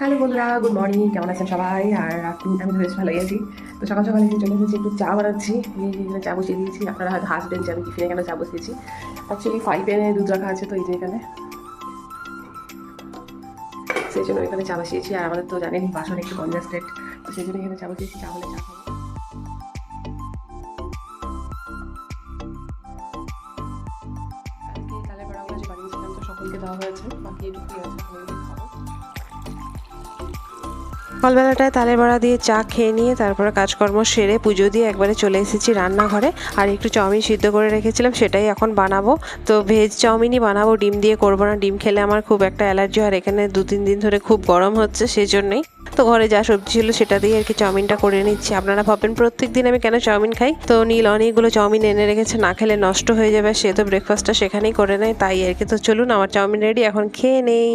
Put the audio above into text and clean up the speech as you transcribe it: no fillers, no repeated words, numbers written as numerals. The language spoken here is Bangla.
হ্যালো বন্ধুরা, গুড মর্নিং। কেমন আছেন সবাই? আর আমি তো বেশ ভালোই আছি। তো সকাল সকাল এসে চলে এসেছি, একটু চা বানাচ্ছি। এই যে এখানে চা বসিয়ে দিয়েছি। আপনারা হয়তো হাসবেন যে আমি টিফিনে কেন চা বসিয়েছি। অ্যাকচুয়ালি 5 পেনে দুধ রাখা আছে, তো এই যে এখানে সেই জন্য এখানে চা বসিয়েছি। আর আমাদের তো জানেনই বাসন একটু কনজাস্টেড, তো সেই জন্য এখানে চা বসিয়েছি। চা হলে চা খাবো। কালকে তালের বড়াগুলো যে বানিয়েছিলাম তো সকলকে দেওয়া হয়েছে, বাকি এটুকুই আছে, খাবো। সকালবেলাটায় তালের বড়া দিয়ে চা খেয়ে নিয়ে তারপরে কাজকর্ম সেরে পুজো দিয়ে একবারে চলে এসেছি রান্নাঘরে। আর একটু চাউমিন সিদ্ধ করে রেখেছিলাম, সেটাই এখন বানাবো। তো ভেজ চাউমিনই বানাবো, ডিম দিয়ে করবো না। ডিম খেলে আমার খুব একটা অ্যালার্জি, আর এখানে 2-3 দিন ধরে খুব গরম হচ্ছে, সেজন্যই। তো ঘরে যা সবজি ছিল সেটা দিয়ে আর কি চাউমিনটা করে নিচ্ছি। আপনারা ভাববেন প্রত্যেক দিন আমি কেন চাউমিন খাই, তো নীল অনেকগুলো চাউমিন এনে রেখেছে, না খেলে নষ্ট হয়ে যাবে। সে তো ব্রেকফাস্টটা সেখানেই করে নেয়, তাই আর কি। তো চলুন, আমার চাউমিন রেডি, এখন খেয়ে নেই।